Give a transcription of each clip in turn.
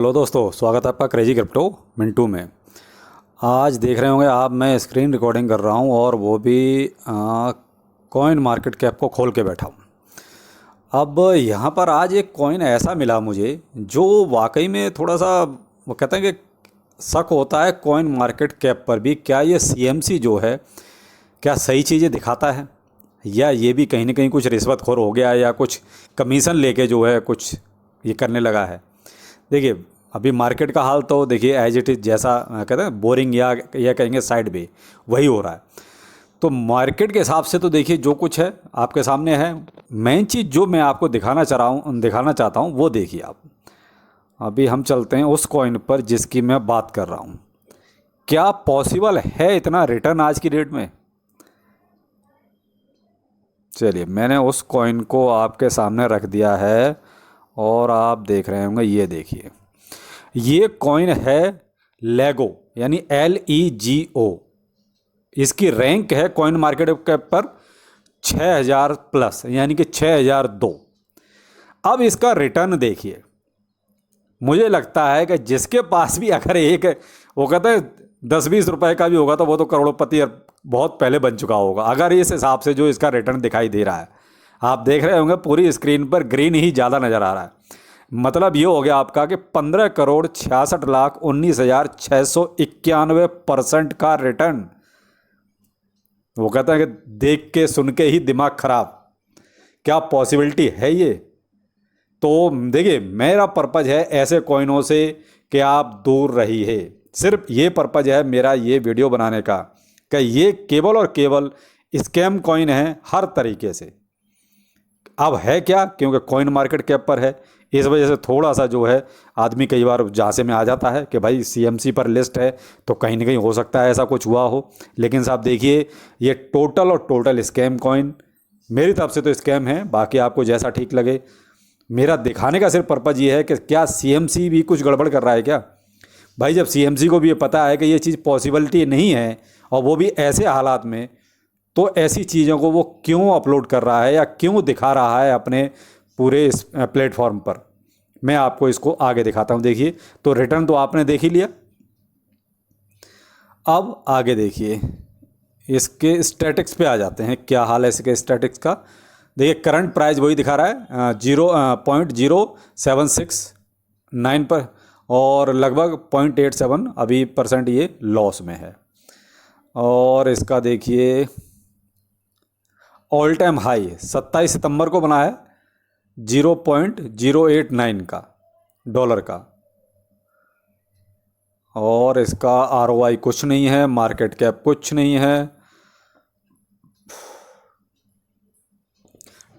Hello दोस्तों, स्वागत है आपका क्रेजी क्रिप्टो मिंटू में। आज देख रहे होंगे आप, मैं स्क्रीन रिकॉर्डिंग कर रहा हूं और वो भी कॉइन मार्केट कैप को खोल के बैठा हूं। अब यहाँ पर आज एक कॉइन ऐसा मिला मुझे जो वाकई में थोड़ा सा, वो कहते हैं कि शक होता है कॉइन मार्केट कैप पर भी, क्या ये सीएमसी जो है क्या सही चीज़ें दिखाता है, या ये भी कहीं ना कहीं कुछ रिश्वतखोर हो गया, या कुछ कमीशन लेके जो है कुछ ये करने लगा है। देखिए, अभी मार्केट का हाल तो देखिए एज इट इज़, जैसा कहते हैं बोरिंग या कहेंगे साइड भी, वही हो रहा है। तो मार्केट के हिसाब से तो देखिए जो कुछ है आपके सामने है। मेन चीज़ जो मैं आपको दिखाना चाहता हूँ वो देखिए आप। अभी हम चलते हैं उस कॉइन पर जिसकी मैं बात कर रहा हूँ। क्या पॉसिबल है इतना रिटर्न आज की डेट में? चलिए, मैंने उस कॉइन को आपके सामने रख दिया है और आप देख रहे होंगे। ये देखिए, ये कॉइन है लेगो, यानी LEGO। इसकी रैंक है कॉइन मार्केट कैप पर 6000 प्लस, यानी कि 6002। अब इसका रिटर्न देखिए। मुझे लगता है कि जिसके पास भी अगर एक, वो कहते हैं 10-20 रुपए का भी होगा तो वो तो करोड़पति बहुत पहले बन चुका होगा, अगर इस हिसाब से जो इसका रिटर्न दिखाई दे रहा है। आप देख रहे होंगे पूरी स्क्रीन पर ग्रीन ही ज़्यादा नज़र आ रहा है। मतलब ये हो गया आपका कि 15,66,19,691% का रिटर्न। वो कहता है कि देख के सुन के ही दिमाग खराब। क्या पॉसिबिलिटी है ये? तो देखिए, मेरा पर्पज है ऐसे कॉइनों से कि आप दूर रहिए। सिर्फ ये पर्पज है मेरा ये वीडियो बनाने का कि ये केवल और केवल स्कैम कॉइन है हर तरीके से। अब है क्या, क्योंकि कॉइन मार्केट कैप पर है, इस वजह से थोड़ा सा जो है आदमी कई बार झांसे में आ जाता है कि भाई सीएमसी पर लिस्ट है तो कहीं ना कहीं हो सकता है ऐसा कुछ हुआ हो। लेकिन साहब देखिए, ये टोटल और टोटल स्कैम कॉइन मेरी तरफ से तो स्कैम है। बाकी आपको जैसा ठीक लगे। मेरा दिखाने का सिर्फ पर्पज़ ये है कि क्या सीएमसी भी कुछ गड़बड़ कर रहा है क्या। भाई, जब सीएमसी को भी ये पता है कि ये चीज़ पॉसिबिलिटी नहीं है, और वो भी ऐसे हालात में, तो ऐसी चीज़ों को वो क्यों अपलोड कर रहा है या क्यों दिखा रहा है अपने पूरे इस प्लेटफॉर्म पर। मैं आपको इसको आगे दिखाता हूँ। देखिए, तो रिटर्न तो आपने देख ही लिया। अब आगे देखिए, इसके स्टैटिक्स पे आ जाते हैं। क्या हाल है इसके स्टैटिक्स का? देखिए, करंट प्राइस वही दिखा रहा है 0.0769 पर, और लगभग 0.87 अभी परसेंट ये लॉस में है। और इसका देखिए ऑल टाइम हाई 27 सितंबर को बना है 0.089 का डॉलर का। और इसका ROI कुछ नहीं है, मार्केट कैप कुछ नहीं है।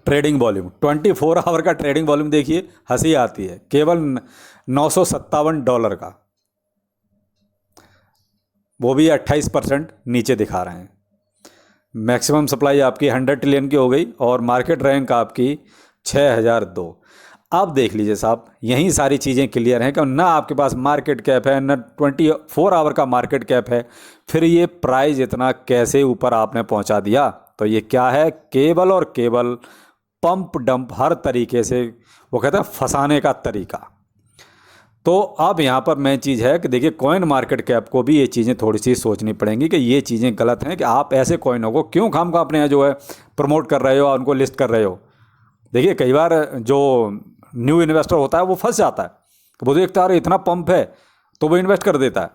ट्रेडिंग वॉल्यूम 24 आवर का ट्रेडिंग वॉल्यूम देखिए, हंसी आती है, केवल $957 का, वो भी 28% नीचे दिखा रहे हैं। मैक्सिमम सप्लाई आपकी 100 ट्रिलियन की हो गई और मार्केट रैंक आपकी 6002। अब देख लीजिए साहब, यही सारी चीज़ें क्लियर हैं कि ना आपके पास मार्केट कैप है, ना 24 आवर का मार्केट कैप है, फिर ये प्राइस इतना कैसे ऊपर आपने पहुंचा दिया। तो ये क्या है? केवल और केवल पंप डंप, हर तरीके से वो कहते हैं फंसाने का तरीका। तो अब यहाँ पर मेन चीज़ है कि देखिए, कॉइन मार्केट कैप को भी ये चीज़ें थोड़ी सी सोचनी पड़ेंगी कि ये चीज़ें गलत हैं कि आप ऐसे कॉइनों को क्यों खामखा अपने यहाँ जो है प्रमोट कर रहे हो और उनको लिस्ट कर रहे हो। देखिए, कई बार जो न्यू इन्वेस्टर होता है वो फंस जाता है कि वो देखता है इतना पंप है तो वो इन्वेस्ट कर देता है।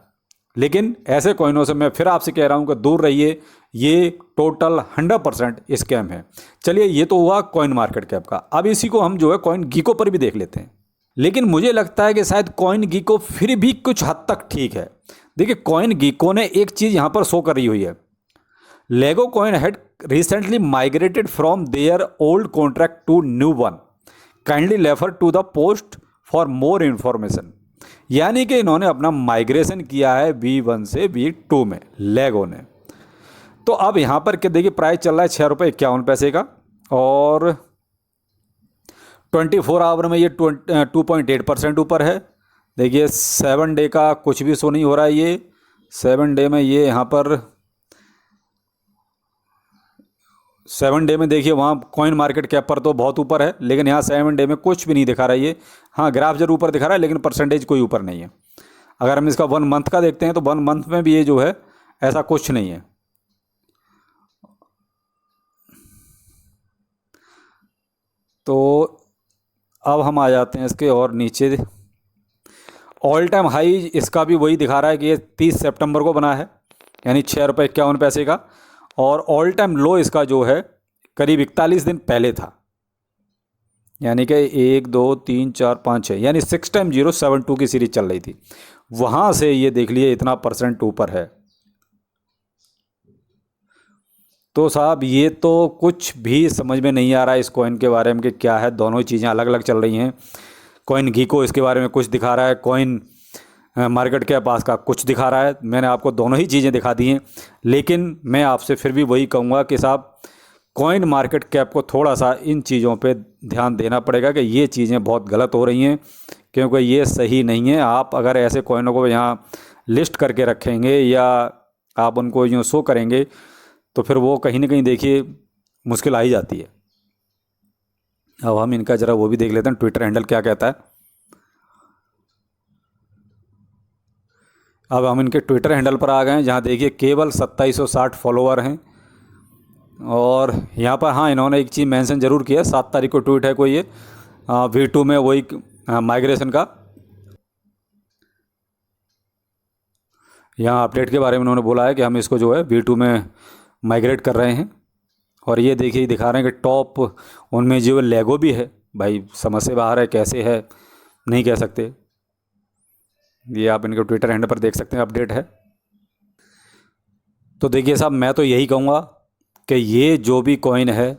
लेकिन ऐसे कॉइनों से मैं फिर आपसे कह रहा हूँ कि दूर रहिए, ये टोटल 100% स्कैम है। चलिए, ये तो हुआ कॉइन मार्केट कैप का। अब इसी को हम जो है कॉइन गीको पर भी देख लेते हैं। लेकिन मुझे लगता है कि शायद कॉइन गीको फिर भी कुछ हद तक ठीक है। देखिए, कॉइन गीको ने एक चीज़ यहाँ पर शो कर रही हुई है। Lego coin had recently migrated from their old contract to new one, kindly refer to the post for more information. यानी कि इन्होंने अपना माइग्रेशन किया है V1 से V2 में, लेगो ने। तो अब यहाँ पर क्या देखिए, प्राइस चल रहा है ₹6.51 का, और 24 आवर में ये 2.8% ऊपर है। देखिए, 7 डे का कुछ भी शो नहीं हो रहा है। ये 7 डे में ये यहाँ पर 7 डे में देखिए वहाँ कॉइन मार्केट कैप पर तो बहुत ऊपर है, लेकिन यहाँ 7 डे में कुछ भी नहीं दिखा रहा है ये। हाँ, ग्राफ जरूर ऊपर दिखा रहा है, लेकिन परसेंटेज कोई ऊपर नहीं है। अगर हम इसका 1 मंथ का देखते हैं तो 1 मंथ में भी ये जो है ऐसा कुछ नहीं है। तो अब हम आ जाते हैं इसके और नीचे। ऑल टाइम हाई इसका भी वही दिखा रहा है कि ये 30 सितंबर को बना है, यानी 6 रुपये 51 पैसे का। और ऑल टाइम लो इसका जो है करीब 41 दिन पहले था, यानी कि 1 2 3 4 5 6, यानी 6 टाइम 072 की सीरीज चल रही थी। वहाँ से ये देख लिए इतना परसेंट ऊपर है। तो साहब ये तो कुछ भी समझ में नहीं आ रहा है इस कॉइन के बारे में कि क्या है। दोनों ही चीज़ें अलग अलग चल रही हैं। कॉइन घीको इसके बारे में कुछ दिखा रहा है, कॉइन मार्केट के पास का कुछ दिखा रहा है। मैंने आपको दोनों ही चीज़ें दिखा दी हैं, लेकिन मैं आपसे फिर भी वही कहूँगा कि साहब कॉइन मार्केट कैप को थोड़ा सा इन चीज़ों पे ध्यान देना पड़ेगा कि ये चीज़ें बहुत गलत हो रही हैं, क्योंकि ये सही नहीं है। आप अगर ऐसे कॉइनों को यहाँ लिस्ट करके रखेंगे या आप उनको यूँ शो करेंगे तो फिर वो कहीं ना कहीं देखिए मुश्किल आ ही जाती है। अब हम इनका ज़रा वो भी देख लेते हैं, ट्विटर हैंडल क्या कहता है। अब हम इनके ट्विटर हैंडल पर आ गए हैं, जहाँ देखिए केवल 2760 फॉलोवर हैं। और यहाँ पर हाँ, इन्होंने एक चीज़ मेंशन ज़रूर किया, 7 तारीख को ट्वीट है कोई ये V2 में वही माइग्रेशन का यहाँ अपडेट के बारे में उन्होंने बोला है कि हम इसको जो है V2 में माइग्रेट कर रहे हैं। और ये देखिए दिखा रहे हैं कि टॉप उनमें जो लेगो भी है। भाई समझ से बाहर है, कैसे है नहीं कह सकते। ये आप इनके ट्विटर हैंडल पर देख सकते हैं, अपडेट है। तो देखिए साहब, मैं तो यही कहूँगा कि ये जो भी कॉइन है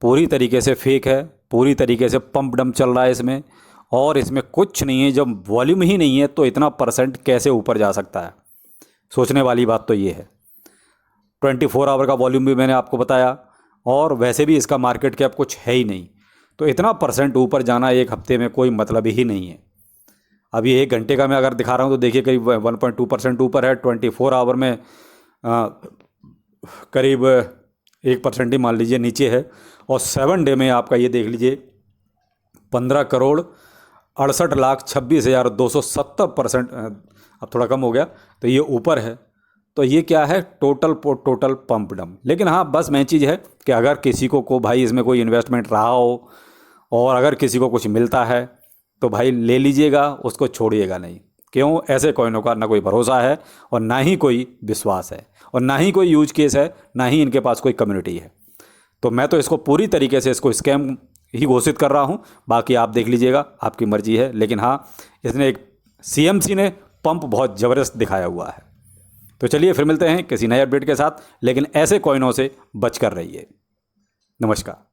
पूरी तरीके से फेक है, पूरी तरीके से पंप डंप चल रहा है इसमें, और इसमें कुछ नहीं है। जब वॉल्यूम ही नहीं है तो इतना परसेंट कैसे ऊपर जा सकता है? सोचने वाली बात तो ये है। 24 आवर का वॉल्यूम भी मैंने आपको बताया, और वैसे भी इसका मार्केट कैप कुछ है ही नहीं, तो इतना परसेंट ऊपर जाना एक हफ्ते में कोई मतलब ही नहीं है। अभी 1 घंटे का मैं अगर दिखा रहा हूँ तो देखिए करीब 1.2% ऊपर है। 24 आवर में करीब 1% ही मान लीजिए नीचे है। और 7 डे में आपका ये देख लीजिए 15,68,26,270%, अब थोड़ा कम हो गया, तो ये ऊपर है। तो ये क्या है? टोटल पंप डम। लेकिन हाँ, बस मेन चीज़ है कि अगर किसी को भाई इसमें कोई इन्वेस्टमेंट रहा हो और अगर किसी को कुछ मिलता है तो भाई ले लीजिएगा, उसको छोड़िएगा नहीं। क्यों? ऐसे कॉइनों का ना कोई भरोसा है और ना ही कोई विश्वास है और ना ही कोई यूज केस है, ना ही इनके पास कोई कम्युनिटी है। तो मैं तो इसको पूरी तरीके से इसको स्कैम ही घोषित कर रहा हूँ। बाकी आप देख लीजिएगा, आपकी मर्जी है। लेकिन हाँ, इसने एक CMC ने पंप बहुत ज़बरदस्त दिखाया हुआ है। तो चलिए फिर मिलते हैं किसी नए अपडेट के साथ, लेकिन ऐसे कॉइनों से बच कर रहिए। नमस्कार।